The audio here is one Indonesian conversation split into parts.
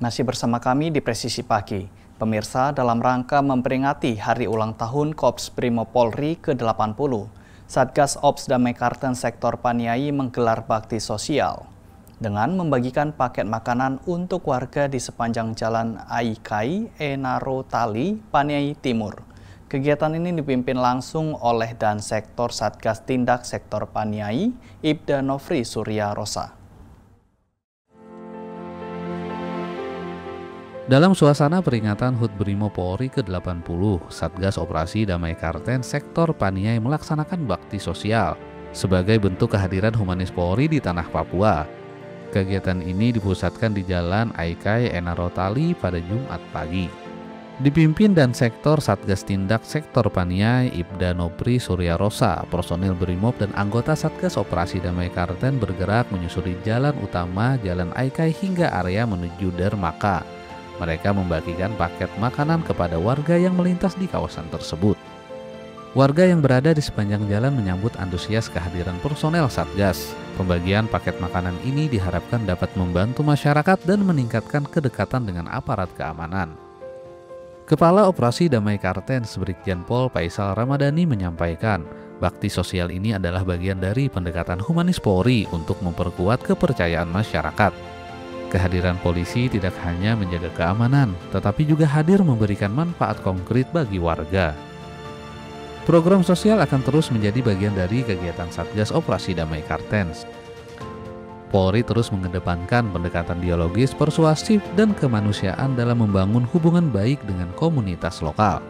Masih bersama kami di Presisi Pagi. Pemirsa, dalam rangka memperingati Hari Ulang Tahun Korps Brimob Polri ke-80, Satgas Ops Damai Karten Sektor Paniai menggelar bakti sosial dengan membagikan paket makanan untuk warga di sepanjang Jalan Aikai Enaro Tali, Paniai Timur. Kegiatan ini dipimpin langsung oleh Dan Sektor Satgas Tindak Sektor Paniai, Ibda Nofri Surya Rosa. Dalam suasana peringatan HUT Brimob Polri ke-80, Satgas Operasi Damai Karten Sektor Paniai melaksanakan bakti sosial sebagai bentuk kehadiran humanis Polri di tanah Papua. Kegiatan ini dipusatkan di Jalan Aikai Enaro Tali pada Jumat pagi. Dipimpin Dan Sektor Satgas Tindak Sektor Paniai, Ibda Nofri Surya Rosa, personil Brimob dan anggota Satgas Operasi Damai Karten bergerak menyusuri jalan utama Jalan Aikai hingga area menuju dermaka. Mereka membagikan paket makanan kepada warga yang melintas di kawasan tersebut. Warga yang berada di sepanjang jalan menyambut antusias kehadiran personel Satgas. Pembagian paket makanan ini diharapkan dapat membantu masyarakat dan meningkatkan kedekatan dengan aparat keamanan. Kepala Operasi Damai Karten Brigjen Pol Faisal Ramadhani menyampaikan, bakti sosial ini adalah bagian dari pendekatan humanis Polri untuk memperkuat kepercayaan masyarakat. Kehadiran polisi tidak hanya menjaga keamanan, tetapi juga hadir memberikan manfaat konkret bagi warga. Program sosial akan terus menjadi bagian dari kegiatan Satgas Operasi Damai Karten. Polri terus mengedepankan pendekatan dialogis, persuasif, dan kemanusiaan dalam membangun hubungan baik dengan komunitas lokal.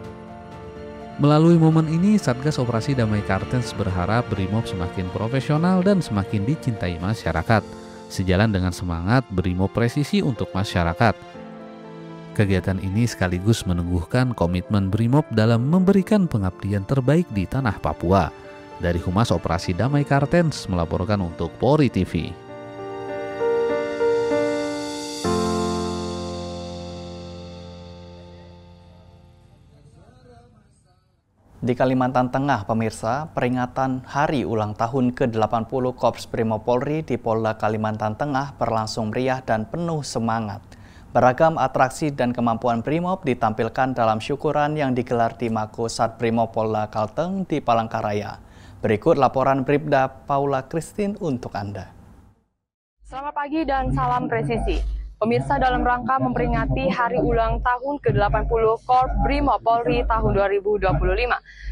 Melalui momen ini, Satgas Operasi Damai Karten berharap Brimob semakin profesional dan semakin dicintai masyarakat, sejalan dengan semangat Brimob presisi untuk masyarakat. Kegiatan ini sekaligus meneguhkan komitmen Brimob dalam memberikan pengabdian terbaik di tanah Papua. Dari Humas Operasi Damai Karten melaporkan untuk Polri TV. Di Kalimantan Tengah, pemirsa, peringatan Hari Ulang Tahun ke-80 Korps Brimob Polri di Polda Kalimantan Tengah berlangsung meriah dan penuh semangat. Beragam atraksi dan kemampuan Brimob ditampilkan dalam syukuran yang digelar di Mako Sat Brimob Polda Kalteng di Palangkaraya. Berikut laporan Bribda Paula Christine untuk Anda. Selamat pagi dan salam presisi. Pemirsa, dalam rangka memperingati Hari Ulang Tahun ke-80 Korps Brimob Polri tahun 2025,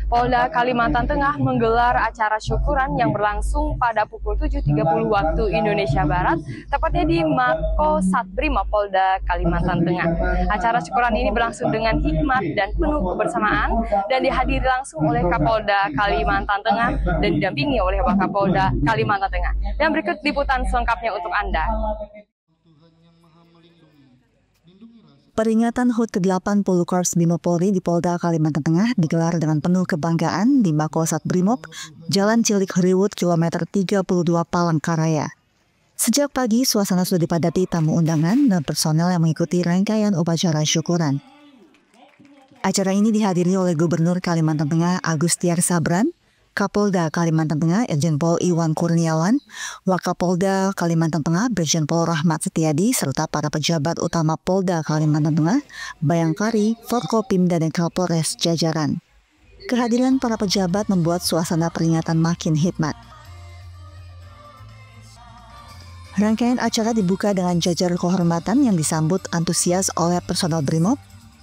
Polda Kalimantan Tengah menggelar acara syukuran yang berlangsung pada pukul 7.30 waktu Indonesia Barat, tepatnya di Mako Sat Brimob Polda Kalimantan Tengah. Acara syukuran ini berlangsung dengan hikmat dan penuh kebersamaan dan dihadiri langsung oleh Kapolda Kalimantan Tengah dan didampingi oleh Wakapolda Kalimantan Tengah. Dan berikut liputan selengkapnya untuk Anda. Peringatan HUT ke-80 Korps Brimob Polri di Polda Kalimantan Tengah digelar dengan penuh kebanggaan di Mako Sat Brimob, Jalan Cilik Heriwut, kilometer 32 Palangkaraya. Sejak pagi, suasana sudah dipadati tamu undangan dan personel yang mengikuti rangkaian upacara syukuran. Acara ini dihadiri oleh Gubernur Kalimantan Tengah Agustiar Sabran, Kapolda Kalimantan Tengah Irjen Pol Iwan Kurniawan, Wakapolda Kalimantan Tengah Brigjen Pol Rahmat Setiadi, serta para pejabat utama Polda Kalimantan Tengah, Bayangkari, Forkopimda, dan Kapolres jajaran. Kehadiran para pejabat membuat suasana peringatan makin hikmat. Rangkaian acara dibuka dengan jajar kehormatan yang disambut antusias oleh personel Brimob.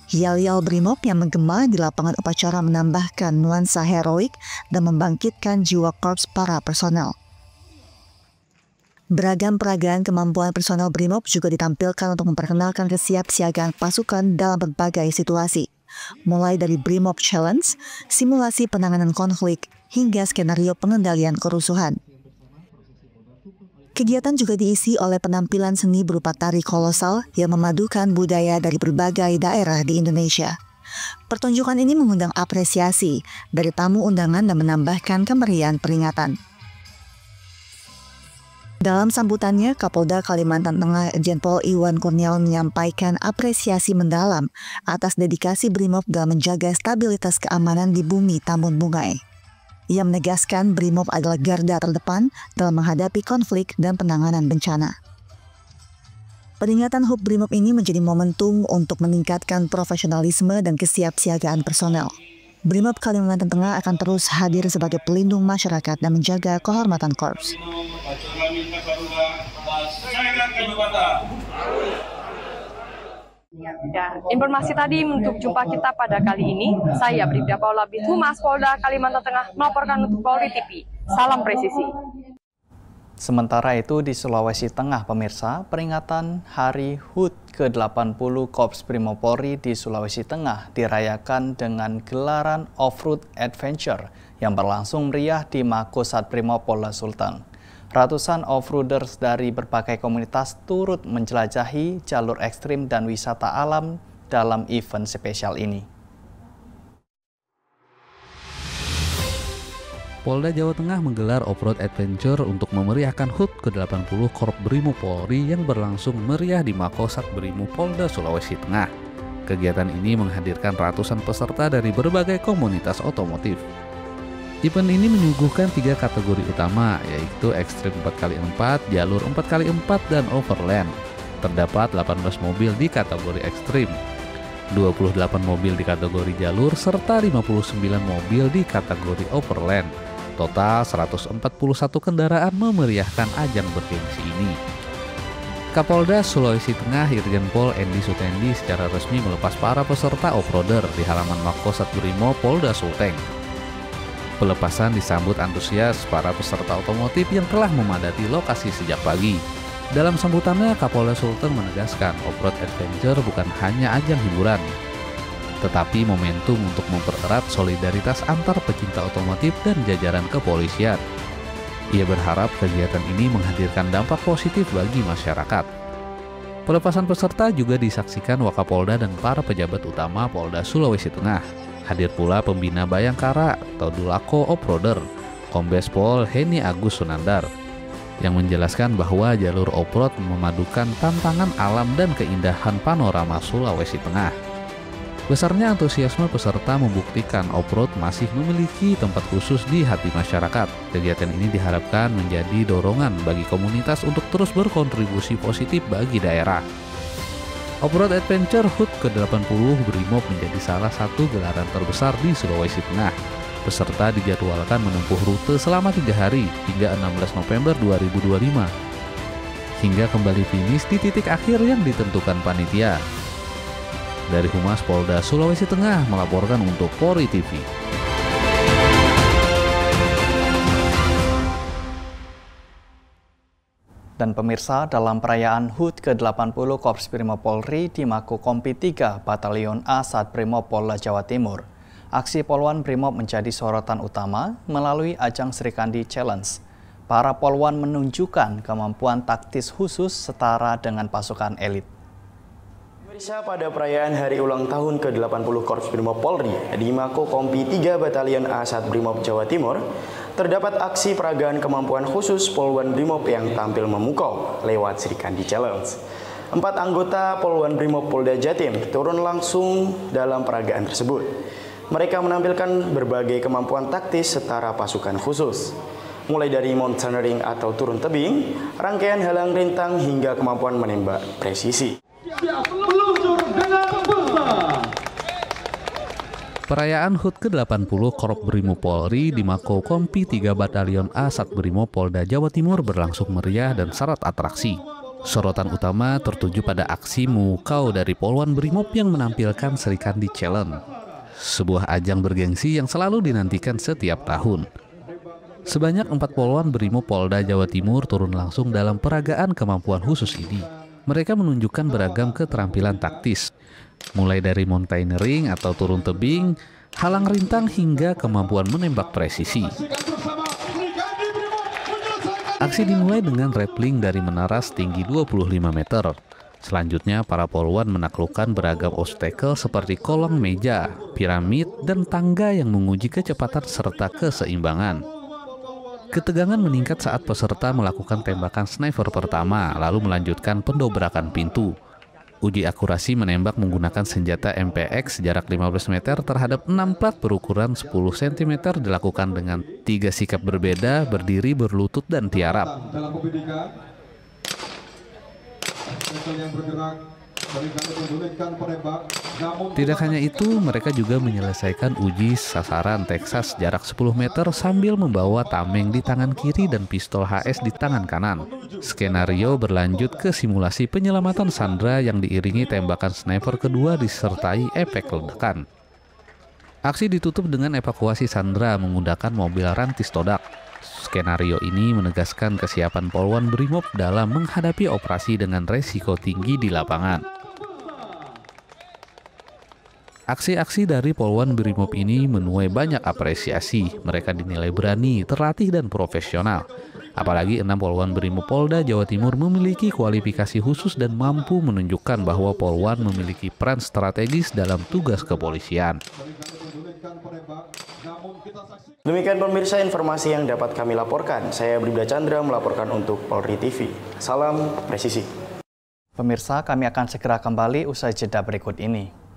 Yel-yel Brimob yang menggema di lapangan upacara menambahkan nuansa heroik dan membangkitkan jiwa korps para personel. Beragam peragaan kemampuan personel Brimob juga ditampilkan untuk memperkenalkan kesiapsiagaan pasukan dalam berbagai situasi, mulai dari Brimob Challenge, simulasi penanganan konflik, hingga skenario pengendalian kerusuhan. Kegiatan juga diisi oleh penampilan seni berupa tari kolosal yang memadukan budaya dari berbagai daerah di Indonesia. Pertunjukan ini mengundang apresiasi dari tamu undangan dan menambahkan kemeriahan peringatan. Dalam sambutannya, Kapolda Kalimantan Tengah Irjen Pol Iwan Kurniawan menyampaikan apresiasi mendalam atas dedikasi Brimob dalam menjaga stabilitas keamanan di bumi Tambun Bungai. Ia menegaskan Brimob adalah garda terdepan dalam menghadapi konflik dan penanganan bencana. Peringatan HUT Brimob ini menjadi momentum untuk meningkatkan profesionalisme dan kesiapsiagaan personel. Brimob Kalimantan Tengah akan terus hadir sebagai pelindung masyarakat dan menjaga kehormatan Korps. Ya, informasi tadi untuk jumpa kita pada kali ini. Saya Bribda Paula Bitumas Polda Kalimantan Tengah melaporkan untuk Polri TV. Salam presisi. Sementara itu di Sulawesi Tengah, pemirsa, peringatan Hari HUT ke-80 Korps Brimob Polri di Sulawesi Tengah dirayakan dengan gelaran off-road adventure yang berlangsung meriah di Mako Satbrimob Polda Sulteng. Ratusan off-roaders dari berbagai komunitas turut menjelajahi jalur ekstrim dan wisata alam dalam event spesial ini. Polda Jawa Tengah menggelar off-road adventure untuk memeriahkan HUT ke-80 Korps Brimob Polri yang berlangsung meriah di Mako Satbrimob Polda Sulawesi Tengah. Kegiatan ini menghadirkan ratusan peserta dari berbagai komunitas otomotif. Event ini menyuguhkan 3 kategori utama, yaitu ekstrim 4x4, jalur 4x4, dan overland. Terdapat 18 mobil di kategori ekstrim, 28 mobil di kategori jalur, serta 59 mobil di kategori overland. Total 141 kendaraan memeriahkan ajang bergengsi ini. Kapolda Sulawesi Tengah Irjen Pol Endi Sutendi secara resmi melepas para peserta off-roader di halaman Mako Satbrimob Polda Sulteng. Pelepasan disambut antusias para peserta otomotif yang telah memadati lokasi sejak pagi. Dalam sambutannya, Kapolda Sulteng menegaskan off-road adventure bukan hanya ajang hiburan, tetapi momentum untuk mempererat solidaritas antar pecinta otomotif dan jajaran kepolisian. Ia berharap kegiatan ini menghadirkan dampak positif bagi masyarakat. Pelepasan peserta juga disaksikan Wakapolda dan para pejabat utama Polda Sulawesi Tengah. Hadir pula pembina Bayangkara atau Dulako Off-Roader, Kombes Pol Heni Agus Sunandar, yang menjelaskan bahwa jalur off-road memadukan tantangan alam dan keindahan panorama Sulawesi Tengah. Besarnya antusiasme peserta membuktikan off-road masih memiliki tempat khusus di hati masyarakat. Kegiatan ini diharapkan menjadi dorongan bagi komunitas untuk terus berkontribusi positif bagi daerah. Off-road adventure HUT ke-80 Brimob menjadi salah satu gelaran terbesar di Sulawesi Tengah. Peserta dijadwalkan menempuh rute selama 3 hari hingga 16 November 2025, hingga kembali finish di titik akhir yang ditentukan panitia. Dari Humas Polda Sulawesi Tengah melaporkan untuk Polri TV. Dan pemirsa, dalam perayaan HUT ke-80 Korps Brimob Polri di Mako Kompi 3 Batalion A Satbrimob Polda Jawa Timur, aksi poluan Brimob menjadi sorotan utama melalui ajang Srikandi Challenge. Para poluan menunjukkan kemampuan taktis khusus setara dengan pasukan elit. Pada perayaan hari ulang tahun ke-80 Korps Brimob Polri di Mako Kompi 3 Batalion A Satbrimob Jawa Timur, terdapat aksi peragaan kemampuan khusus poluan Brimob yang tampil memukau lewat Srikandi Challenge. 4 anggota poluan Brimob Polda Jatim turun langsung dalam peragaan tersebut. Mereka menampilkan berbagai kemampuan taktis setara pasukan khusus, mulai dari mountaineering atau turun tebing, rangkaian halang rintang hingga kemampuan menembak presisi. Perayaan HUT ke-80 Korps Brimob Polri di Mako Kompi 3 Batalion A Satbrimob Polda Jawa Timur berlangsung meriah dan syarat atraksi. Sorotan utama tertuju pada aksi memukau dari poluan Brimob yang menampilkan Srikandi Challenge, sebuah ajang bergengsi yang selalu dinantikan setiap tahun. Sebanyak 4 poluan Brimob Polda Jawa Timur turun langsung dalam peragaan kemampuan khusus ini. Mereka menunjukkan beragam keterampilan taktis, mulai dari mountaineering atau turun tebing, halang rintang hingga kemampuan menembak presisi. Aksi dimulai dengan rappelling dari menara setinggi 25 meter. Selanjutnya, para poluan menaklukkan beragam obstacle seperti kolong meja, piramid, dan tangga yang menguji kecepatan serta keseimbangan. Ketegangan meningkat saat peserta melakukan tembakan sniper pertama, lalu melanjutkan pendobrakan pintu. Uji akurasi menembak menggunakan senjata MPX jarak 15 meter terhadap 6 plat berukuran 10 cm dilakukan dengan 3 sikap berbeda, berdiri, berlutut, dan tiarap. Tidak hanya itu, mereka juga menyelesaikan uji sasaran Texas jarak 10 meter sambil membawa tameng di tangan kiri dan pistol HS di tangan kanan. Skenario berlanjut ke simulasi penyelamatan Sandra yang diiringi tembakan sniper kedua disertai efek ledakan. Aksi ditutup dengan evakuasi Sandra menggunakan mobil rantis todak. Skenario ini menegaskan kesiapan Polwan Brimob dalam menghadapi operasi dengan resiko tinggi di lapangan. Aksi-aksi dari Polwan Brimob ini menuai banyak apresiasi. Mereka dinilai berani, terlatih, dan profesional. Apalagi 6 Polwan Brimob Polda Jawa Timur memiliki kualifikasi khusus dan mampu menunjukkan bahwa Polwan memiliki peran strategis dalam tugas kepolisian. Demikian pemirsa informasi yang dapat kami laporkan. Saya Bribda Chandra melaporkan untuk Polri TV. Salam presisi. Pemirsa, kami akan segera kembali usai jeda berikut ini.